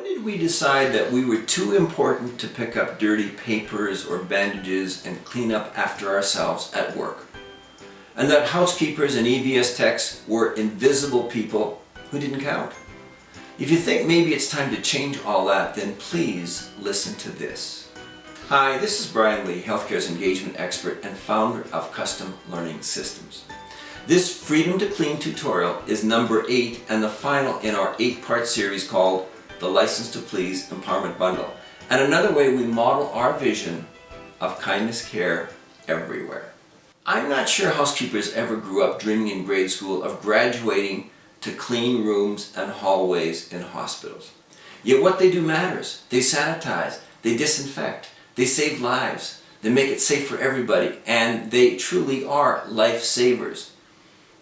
did we decide that we were too important to pick up dirty papers or bandages and clean up after ourselves at work? And that housekeepers and EVS techs were invisible people who didn't count? If you think maybe it's time to change all that, then please listen to this. Hi, this is Brian Lee, healthcare's engagement expert and founder of Custom Learning Systems. This Freedom to Clean tutorial is number 8 and the final in our 8-part series called the License to Please Empowerment Bundle, and another way we model our vision of kindness care everywhere. I'm not sure housekeepers ever grew up dreaming in grade school of graduating to clean rooms and hallways in hospitals. Yet what they do matters. They sanitize, they disinfect, they save lives, they make it safe for everybody, and they truly are lifesavers.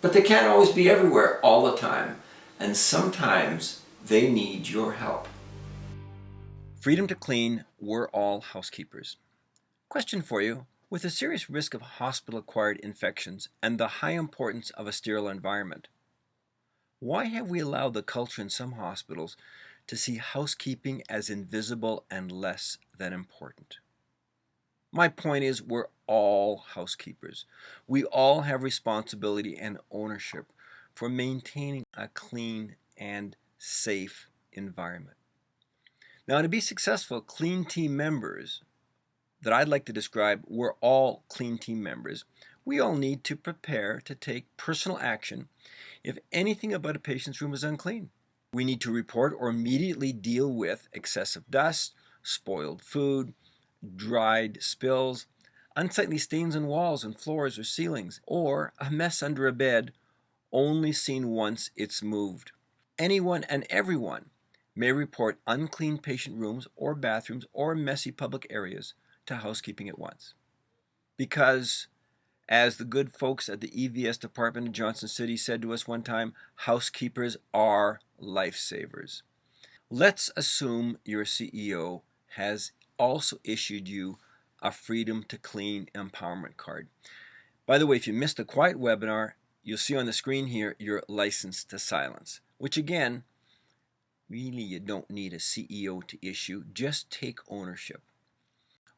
But they can't always be everywhere all the time, and sometimes they need your help. Freedom to clean, we're all housekeepers. Question for you. With the serious risk of hospital-acquired infections and the high importance of a sterile environment, why have we allowed the culture in some hospitals to see housekeeping as invisible and less than important? My point is, we're all housekeepers. We all have responsibility and ownership for maintaining a clean and safe environment. Now, to be successful clean team members that I'd like to describe, we're all clean team members. We all need to prepare to take personal action if anything about a patient's room is unclean. We need to report or immediately deal with excessive dust, spoiled food, dried spills, unsightly stains on walls and floors or ceilings, or a mess under a bed only seen once it's moved. Anyone and everyone may report unclean patient rooms or bathrooms or messy public areas to housekeeping at once. Because, as the good folks at the EVS department in Johnson City said to us one time, housekeepers are lifesavers. Let's assume your CEO has also issued you a Freedom to Clean empowerment card. By the way, if you missed the quiet webinar, you'll see on the screen here your license to silence, which again, really you don't need a CEO to issue, just take ownership.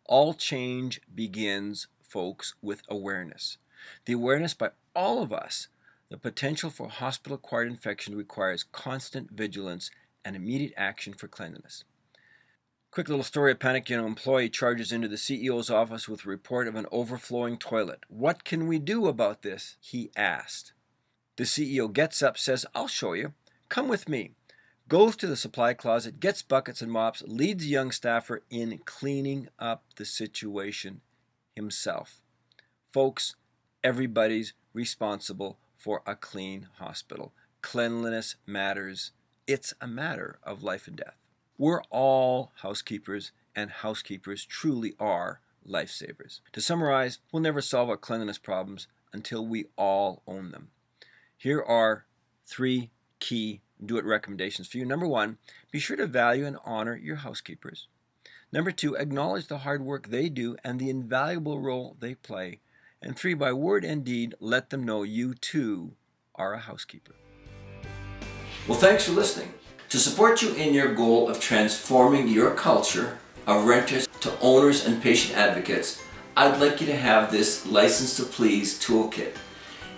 All change begins, folks, with awareness. The awareness by all of us, the potential for hospital-acquired infection requires constant vigilance and immediate action for cleanliness. Quick little story: a panicked young employee charges into the CEO's office with a report of an overflowing toilet. "What can we do about this?" he asked. The CEO gets up, says, "I'll show you. Come with me." Goes to the supply closet, gets buckets and mops, leads the young staffer in cleaning up the situation himself. Folks, everybody's responsible for a clean hospital. Cleanliness matters. It's a matter of life and death. We're all housekeepers, and housekeepers truly are lifesavers. To summarize, we'll never solve our cleanliness problems until we all own them. Here are 3 key do-it recommendations for you. Number 1, be sure to value and honor your housekeepers. Number 2, acknowledge the hard work they do and the invaluable role they play. And 3, by word and deed, let them know you too are a housekeeper. Well, thanks for listening. To support you in your goal of transforming your culture of renters to owners and patient advocates, I'd like you to have this License to Please toolkit.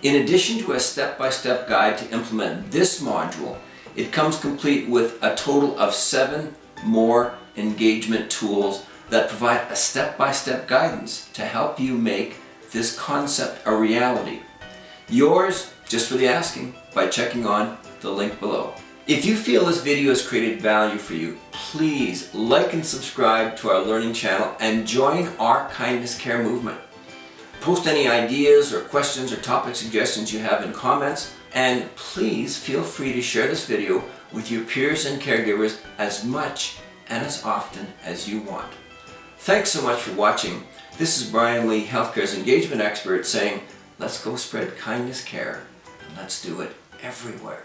In addition to a step-by-step guide to implement this module, it comes complete with a total of 7 more engagement tools that provide a step-by-step guidance to help you make this concept a reality. Yours, just for the asking, by checking on the link below. If you feel this video has created value for you, please like and subscribe to our learning channel and join our kindness care movement. Post any ideas or questions or topic suggestions you have in comments, and please feel free to share this video with your peers and caregivers as much and as often as you want. Thanks so much for watching. This is Brian Lee, healthcare's engagement expert, saying, let's go spread kindness care, and let's do it everywhere.